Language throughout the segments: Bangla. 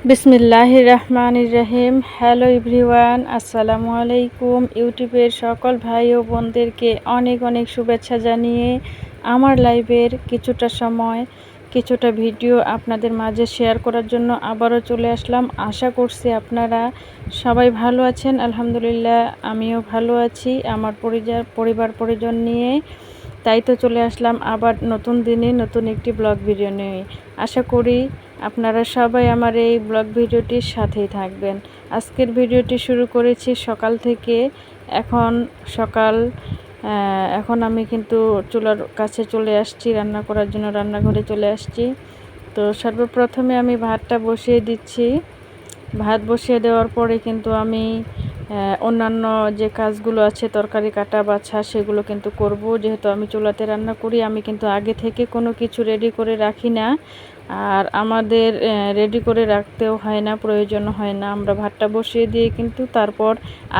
বিসমিল্লাহির রহমানির রহিম। হ্যালো এভরিওয়ান, আসসালামু আলাইকুম। ইউটিউবের সকল ভাই ও বোনদেরকে অনেক অনেক শুভেচ্ছা জানিয়ে আমার লাইভের কিছুটা সময় কিছুটা ভিডিও আপনাদের মাঝে শেয়ার করার জন্য আবারও চলে আসলাম। আশা করছি আপনারা সবাই ভালো আছেন। আলহামদুলিল্লাহ আমিও ভালো আছি আমার পরিবার পরিজন নিয়ে। তাই তো চলে আসলাম আবার নতুন দিনে নতুন একটি ব্লগ ভিডিও নিয়ে। আশা করি আপনারা সবাই আমার এই ব্লগ ভিডিওটির সাথেই থাকবেন। আজকের ভিডিওটি শুরু করেছি সকাল থেকে। এখন সকাল, এখন আমি কিন্তু চুলার কাছে চলে আসছি, রান্না করার জন্য রান্নাঘরে চলে আসছি। তো সর্বপ্রথমে আমি ভাতটা বসিয়ে দিচ্ছি। ভাত বসিয়ে দেওয়ার পরে কিন্তু আমি অন্যান্য যে কাজগুলো আছে তরকারি কাটা বাছা সেগুলো কিন্তু করব। যেহেতু আমি চুলাতে রান্না করি, আমি কিন্তু আগে থেকে কোনো কিছু রেডি করে রাখি না। আর আমাদের রেডি করে রাখতেও হয় না, প্রয়োজন হয় না। আমরা ভাতটা বসিয়ে দিয়ে কিন্তু তারপর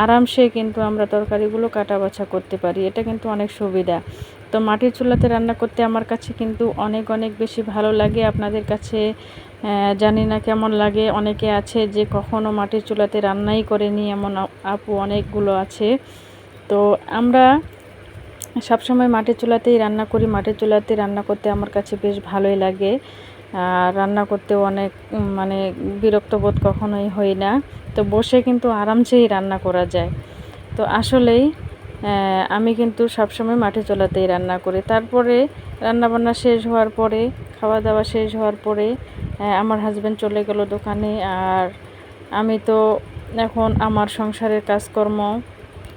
আরামসে কিন্তু আমরা তরকারিগুলো কাটা বাছা করতে পারি। এটা কিন্তু অনেক সুবিধা। তো মাটির চুলাতে রান্না করতে আমার কাছে কিন্তু অনেক অনেক বেশি ভালো লাগে। আপনাদের কাছে জানি না কেমন লাগে। অনেকে আছে যে কখনো মাটির চুলাতে রান্নাই করেনি, এমন আপু অনেকগুলো আছে। তো আমরা সবসময় মাটির চুলাতেই রান্না করি। মাটির চুলাতে রান্না করতে আমার কাছে বেশ ভালোই লাগে। রান্না করতেও অনেক মানে বিরক্ত বোধ কখনোই হই না। তো বসে কিন্তু আরামসেই রান্না করা যায়। তো আসলেই আমি কিন্তু সবসময় মাটির চুলাতেই রান্না করি। তারপরে রান্নাবান্না শেষ হওয়ার পরে, খাওয়া দাওয়া শেষ হওয়ার পরে আমার হাজব্যান্ড চলে গেল দোকানে। আর আমি তো এখন আমার সংসারের কাজকর্ম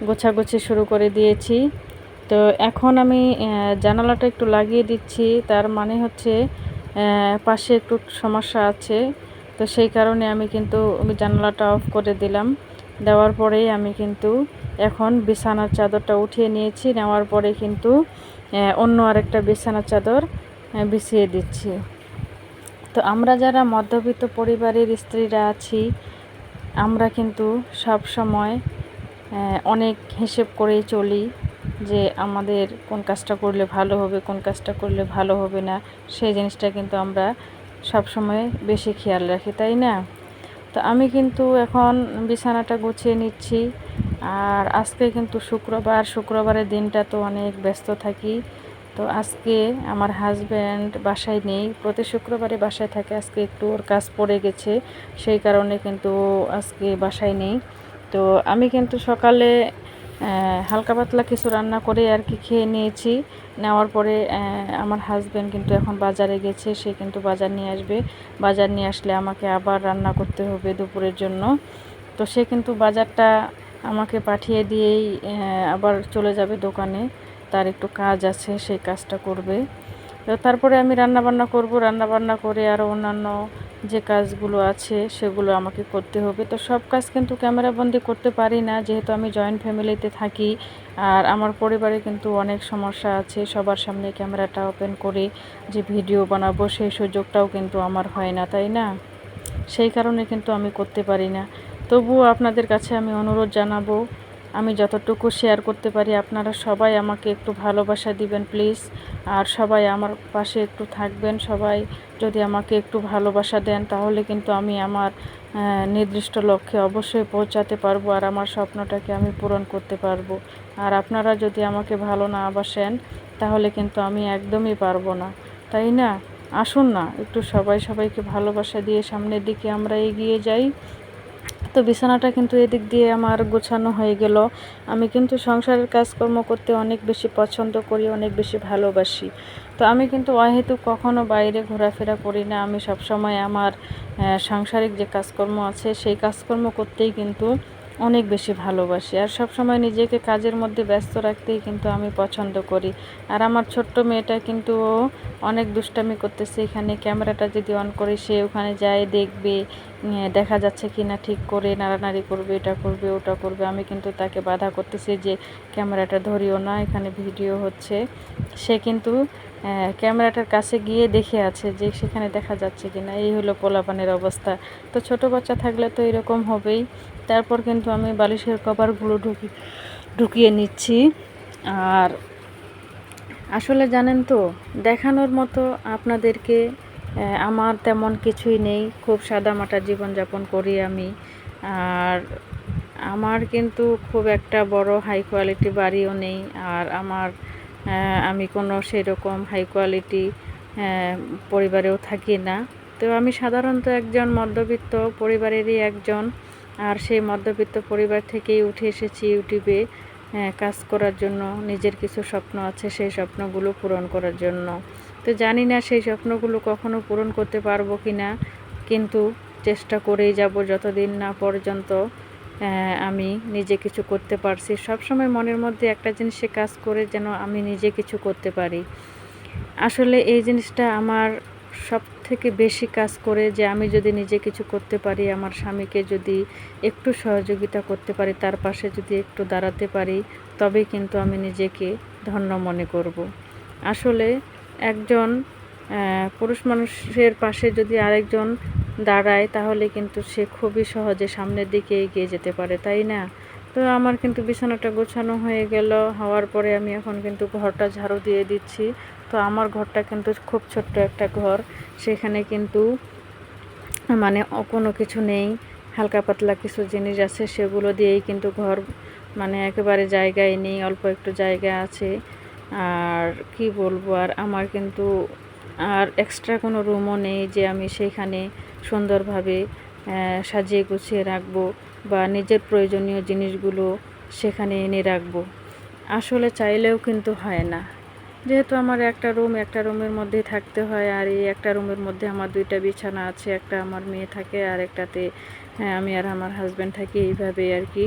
গোছাগুছি শুরু করে দিয়েছি। তো এখন আমি জানালাটা একটু লাগিয়ে দিচ্ছি। তার মানে হচ্ছে পাশে একটু সমস্যা আছে। তো সেই কারণে আমি কিন্তু জানালাটা অফ করে দিলাম। দেওয়ার পরেই আমি কিন্তু এখন বিছানার চাদরটা উঠিয়ে নিয়েছি। নেওয়ার পরে কিন্তু অন্য আরেকটা বিছানার চাদর বিছিয়ে দিচ্ছি। তো আমরা যারা মধ্যবিত্ত পরিবারের স্ত্রীরা আছি, আমরা কিন্তু সব সময় অনেক হিসেব করেই চলি যে আমাদের কোন কাজটা করলে ভালো হবে, কোন কাজটা করলে ভালো হবে না। সেই জিনিসটা কিন্তু আমরা সব সময় বেশি খেয়াল রাখি, তাই না? তো আমি কিন্তু এখন বিছানাটা গুছিয়ে নিচ্ছি। আর আজকে কিন্তু শুক্রবারের দিনটা তো অনেক ব্যস্ত থাকি। তো আজকে আমার হাজব্যান্ড বাসায় নেই, প্রতি শুক্রবারে বাসায় থাকে। আজকে একটু ওর কাজ পড়ে গেছে, সেই কারণে কিন্তু আজকে বাসায় নেই। তো আমি কিন্তু সকালে হালকা পাতলা কিছু রান্না করে আর কি খেয়ে নিয়েছি। নেওয়ার পরে আমার হাজব্যান্ড কিন্তু এখন বাজারে গেছে, সে কিন্তু বাজার নিয়ে আসবে। বাজার নিয়ে আসলে আমাকে আবার রান্না করতে হবে দুপুরের জন্য। তো সে কিন্তু বাজারটা আমাকে পাঠিয়ে দিয়েই আবার চলে যাবে দোকানে। তার একটু কাজ আছে, সেই কাজটা করবে। তো তারপরে আমি রান্নাবান্না করব। রান্নাবান্না করে আরও অন্যান্য যে কাজগুলো আছে সেগুলো আমাকে করতে হবে। তো সব কাজ কিন্তু ক্যামেরাবন্দি করতে পারি না, যেহেতু আমি জয়েন্ট ফ্যামিলিতে থাকি। আর আমার পরিবারে কিন্তু অনেক সমস্যা আছে। সবার সামনে ক্যামেরাটা ওপেন করে যে ভিডিও বানাবো সেই সুযোগটাও কিন্তু আমার হয় না, তাই না? সেই কারণে কিন্তু আমি করতে পারি না। তবুও আপনাদের কাছে আমি অনুরোধ জানাবো, আমি যতটুকু শেয়ার করতে পারি আপনারা সবাই আমাকে একটু ভালোবাসা দিবেন প্লিজ। আর সবাই আমার পাশে একটু থাকবেন। সবাই যদি আমাকে একটু ভালোবাসা দেন তাহলে কিন্তু আমি আমার নির্দিষ্ট লক্ষ্যে অবশ্যই পৌঁছাতে পারবো, আর আমার স্বপ্নটাকে আমি পূরণ করতে পারবো। আর আপনারা যদি আমাকে ভালো না বাসেন তাহলে কিন্তু আমি একদমই পারবো না, তাই না? আসুন না, একটু সবাই সবাইকে ভালোবাসা দিয়ে সামনের দিকে আমরা এগিয়ে যাই। তো বিছানাটা কিন্তু এদিক দিয়ে আমার গোছানো হয়ে গেল। আমি কিন্তু সংসারের কাজকর্ম করতে অনেক বেশি পছন্দ করি, অনেক বেশি ভালোবাসি। তো আমি কিন্তু অহেতুক কখনো বাইরে ঘোরাফেরা করি না। আমি সবসময় আমার সাংসারিক যে কাজকর্ম আছে সেই কাজকর্ম করতেই কিন্তু অনেক বেশি ভালোবাসি। আর সবসময় নিজেকে কাজের মধ্যে ব্যস্ত রাখতেই কিন্তু আমি পছন্দ করি। আর আমার ছোট্ট মেয়েটা কিন্তু অনেক দুষ্টামি করতেছে। এখানে ক্যামেরাটা যদি অন করি সে ওখানে যায় দেখবে, দেখা যাচ্ছে কি না ঠিক করে নাড়ানাড়ি করবে, এটা করবে ওটা করবে। আমি কিন্তু তাকে বাধা করতেছি যে ক্যামেরাটা ধরিও না, এখানে ভিডিও হচ্ছে। সে কিন্তু ক্যামেরাটার কাছে গিয়ে দেখে আছে যে সেখানে দেখা যাচ্ছে কি না। এই হলো পোলাপানের অবস্থা। তো ছোট বাচ্চা থাকলে তো এরকম হবেই। তারপর কিন্তু আমি বালিশের কভারগুলো ঢুকিয়ে নিচ্ছি। আর আসলে জানেন তো, দেখানোর মতো আপনাদেরকে আমার তেমন কিছুই নেই, খুব সাদামাটা জীবনযাপন করি আমি। আর আমার কিন্তু খুব একটা বড় হাই কোয়ালিটি বাড়িও নেই, আর আমি কোনো সেরকম হাই কোয়ালিটি পরিবারেও থাকি না। তো আমি সাধারণত একজন মধ্যবিত্ত পরিবারেরই একজন, আর সেই মধ্যবিত্ত পরিবার থেকেই উঠে এসেছি ইউটিউবে কাজ করার জন্য। নিজের কিছু স্বপ্ন আছে, সেই স্বপ্নগুলো পূরণ করার জন্য। তো জানি না সেই স্বপ্নগুলো কখনো পূরণ করতে পারবো কি না, কিন্তু চেষ্টা করেই যাব যতদিন না পর্যন্ত আমি নিজে কিছু করতে পারছি। সবসময় মনের মধ্যে একটা জিনিসে কাজ করে যেন আমি নিজে কিছু করতে পারি। আসলে এই জিনিসটা আমার সবথেকে বেশি কাজ করে, যে আমি যদি নিজে কিছু করতে পারি, আমার স্বামীকে যদি একটু সহযোগিতা করতে পারি, তার পাশে যদি একটু দাঁড়াতে পারি, তবেই কিন্তু আমি নিজেকে ধন্য মনে করব। আসলে একজন পুরুষ মানুষের পাশে যদি আরেকজন দাঁড়ায়, তাহলে কিন্তু সে খুবই সহজে সামনের দিকে এগিয়ে যেতে পারে, তাই না? তো আমার কিন্তু বিছানাটা গোছানো হয়ে গেল। হওয়ার পরে আমি এখন কিন্তু ঘরটা ঝাড়ু দিয়ে দিচ্ছি। তো আমার ঘরটা কিন্তু খুব ছোট্ট একটা ঘর, সেখানে কিন্তু মানে কোনো কিছু নেই, হালকা পাতলা কিছু জিনিস আছে, সেগুলো দিয়েই কিন্তু ঘর, মানে একেবারে জায়গায় নেই, অল্প একটু জায়গা আছে। আর কি বলবো, আর আমার কিন্তু আর এক্সট্রা কোনো রুমও নেই যে আমি সেইখানে সুন্দরভাবে সাজিয়ে গুছিয়ে রাখবো, বা নিজের প্রয়োজনীয় জিনিসগুলো সেখানে এনে রাখবো। আসলে চাইলেও কিন্তু হয় না, যেহেতু আমার একটা রুমের মধ্যেই থাকতে হয়। আর এই একটা রুমের মধ্যে আমার দুইটা বিছানা আছে, একটা আমার মেয়ে থাকে, আর একটাতে আমি আর আমার হাজব্যান্ড থাকি, এইভাবেই আর কি।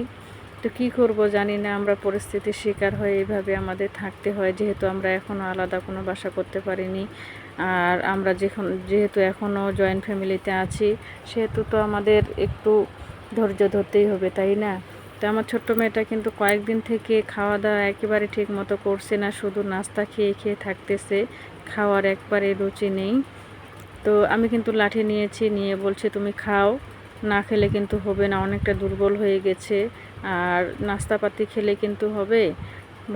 তো কী করব জানি না, আমরা পরিস্থিতির শিকার হয়ে এইভাবে আমাদের থাকতে হয়, যেহেতু আমরা এখনও আলাদা কোনো বাসা করতে পারিনি। আর আমরা যেহেতু এখনও জয়েন্ট ফ্যামিলিতে আছি, সেহেতু তো আমাদের একটু ধৈর্য ধরতেই হবে, তাই না? তো আমার ছোট্ট মেয়েটা কিন্তু কয়েকদিন থেকে খাওয়া দাওয়া একেবারে ঠিক মতো করছে না, শুধু নাস্তা খেয়ে খেয়ে থাকতেছে, খাওয়ার একবারে রুচি নেই। তো আমি কিন্তু লাঠি নিয়েছি, নিয়ে বলছে তুমি খাও, না খেলে কিন্তু হবে না, অনেকটা দুর্বল হয়ে গেছে। আর নাস্তাপাতি খেলে কিন্তু হবে,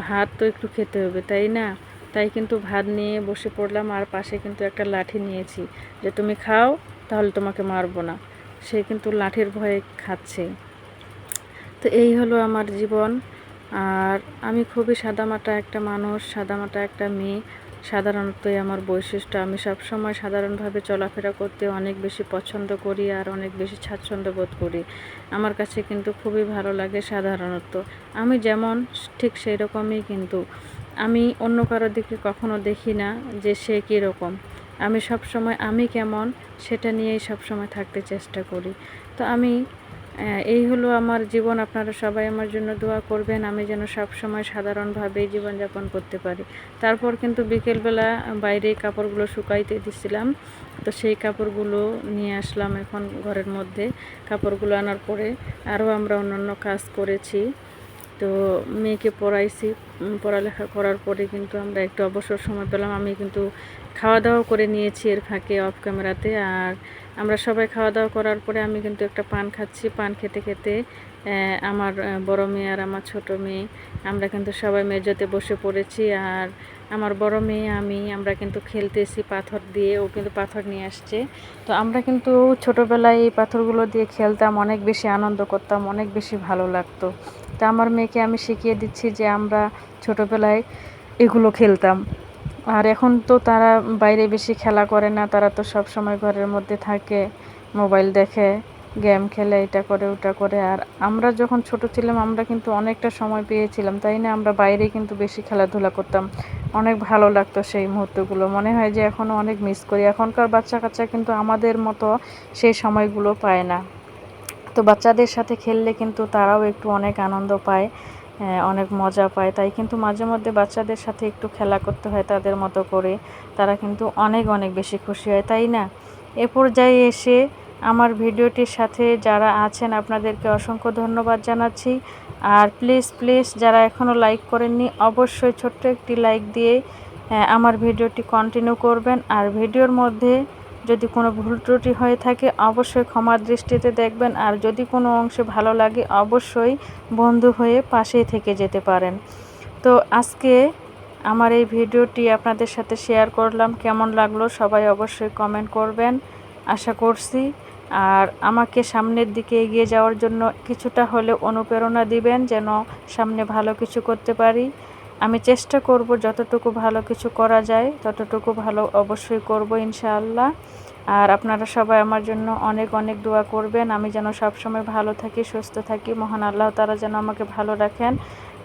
ভাত তো একটু খেতে হবে, তাই না? তাই কিন্তু ভাত নিয়ে বসে পড়লাম, আর পাশে কিন্তু একটা লাঠি নিয়েছি, যে তুমি খাও, তাহলে তোমাকে মারবো না। সে কিন্তু লাঠির ভয়ে খাচ্ছে। তো এই হলো আমার জীবন। আর আমি খুবই সাদামাটা একটা মানুষ, সাদামাটা একটা মেয়ে। সাধারণতই আমার বৈশিষ্ট্য, আমি সবসময় সাধারণভাবে চলাফেরা করতে অনেক বেশি পছন্দ করি, আর অনেক বেশি স্বাচ্ছন্দ্য বোধ করি। আমার কাছে কিন্তু খুবই ভালো লাগে সাধারণত। আমি যেমন ঠিক সেই রকমই, কিন্তু আমি অন্য কারোর দিকে কখনো দেখি না যে সে কীরকম। আমি সবসময় আমি কেমন সেটা নিয়েই সবসময় থাকতে চেষ্টা করি। তো এই হলো আমার জীবন। আপনারা সবাই আমার জন্য দোয়া করবেন, আমি যেন সবসময় সাধারণভাবেই জীবনযাপন করতে পারি। তারপর কিন্তু বিকেলবেলা বাইরে কাপড়গুলো শুকাইতে দিছিলাম, তো সেই কাপড়গুলো নিয়ে আসলাম এখন ঘরের মধ্যে। কাপড়গুলো আনার পরে আরও আমরা অন্যান্য কাজ করেছি। তো মেয়েকে পড়াইছি, পড়ালেখা করার পরে কিন্তু আমরা একটু অবসর সময় পেলাম। আমি কিন্তু খাওয়া দাওয়া করে নিয়েছি এর ফাঁকে অফ ক্যামেরাতে। আর আমরা সবাই খাওয়া দাওয়া করার পরে আমি কিন্তু একটা পান খাচ্ছি। পান খেতে খেতে আমার বড় মেয়ে আর আমার ছোট মেয়ে, আমরা কিন্তু সবাই মেঝেতে বসে পড়েছি। আর আমার বড় মেয়ে আমরা কিন্তু খেলতেছি পাথর দিয়ে, ও কিন্তু পাথর নিয়ে আসছে। তো আমরা কিন্তু ছোটোবেলায় এই পাথরগুলো দিয়ে খেলতাম, অনেক বেশি আনন্দ করতাম, অনেক বেশি ভালো লাগতো। তা আমার মেয়েকে আমি শিখিয়ে দিচ্ছি যে আমরা ছোটোবেলায় এগুলো খেলতাম। আর এখন তো তারা বাইরে বেশি খেলা করে না, তারা তো সব সময় ঘরের মধ্যে থাকে, মোবাইল দেখে, গেম খেলে, এটা করে ওটা করে। আর আমরা যখন ছোট ছিলাম আমরা কিন্তু অনেকটা সময় পেয়েছিলাম, তাই না? আমরা বাইরে কিন্তু বেশি খেলাধুলা করতাম, অনেক ভালো লাগতো সেই মুহূর্তগুলো। মনে হয় যে এখনও অনেক মিস করি। এখনকার বাচ্চা কাচ্চা কিন্তু আমাদের মতো সেই সময়গুলো পায় না। তো বাচ্চাদের সাথে খেললে কিন্তু তারাও একটু অনেক আনন্দ পায়, অনেক মজা পায়। তাই কিন্তু মাঝে মধ্যে বাচ্চাদের সাথে একটু খেলা করতে হয় তাদের মতো করে, তারা কিন্তু অনেক অনেক বেশি খুশি হয়, তাই না? এ পর্যায়ে এসে আমার ভিডিওটির সাথে যারা আছেন আপনাদেরকে অসংখ্য ধন্যবাদ জানাচ্ছি। আর প্লিজ প্লিজ যারা এখনও লাইক করেননি, অবশ্যই ছোট্ট একটি লাইক দিয়ে আমার ভিডিওটি কন্টিনিউ করবেন। আর ভিডিওর মধ্যে যদি কোনো ভুল ত্রুটি হয়ে থাকে অবশ্যই ক্ষমার দৃষ্টিতে দেখবেন। আর যদি কোনো অংশে ভালো লাগে অবশ্যই বন্ধু হয়ে পাশেই থেকে যেতে পারেন। তো আজকে আমার এই ভিডিওটি আপনাদের সাথে শেয়ার করলাম, কেমন লাগলো সবাই অবশ্যই কমেন্ট করবেন আশা করছি। আর আমাকে সামনের দিকে এগিয়ে যাওয়ার জন্য কিছুটা হলেও অনুপ্রেরণা দিবেন, যেন সামনে ভালো কিছু করতে পারি। আমি চেষ্টা করব যতটুকু ভালো কিছু করা যায় ততটুকু ভালো অবশ্যই করব ইনশাআল্লাহ। আর আপনারা সবাই আমার জন্য অনেক অনেক দোয়া করবেন, আমি যেন সবসময় ভালো থাকি, সুস্থ থাকি। মহান আল্লাহ তাআলা যেন আমাকে ভালো রাখেন।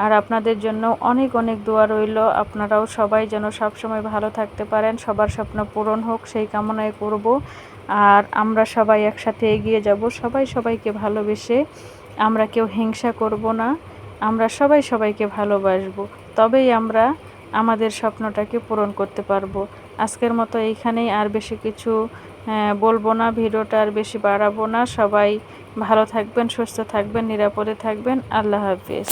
আর আপনাদের জন্য অনেক অনেক দোয়া রইল, আপনারাও সবাই যেন সবসময় ভালো থাকতে পারেন, সবার স্বপ্ন পূরণ হোক সেই কামনাই করব। আর আমরা সবাই একসাথে এগিয়ে যাব, সবাই সবাইকে ভালোবেসে। আমরা কেউ হিংসা করব না, আমরা সবাই সবাইকে ভালোবাসবো, তবেই আমরা আমাদের স্বপ্নটাকে পূরণ করতে পারবো। আজকের মতো এইখানেই, আর বেশি কিছু বলবো না, ভিডিওটা আর বেশি বাড়াবো না। সবাই ভালো থাকবেন, সুস্থ থাকবেন, নিরাপদে থাকবেন। আল্লাহ হাফেজ।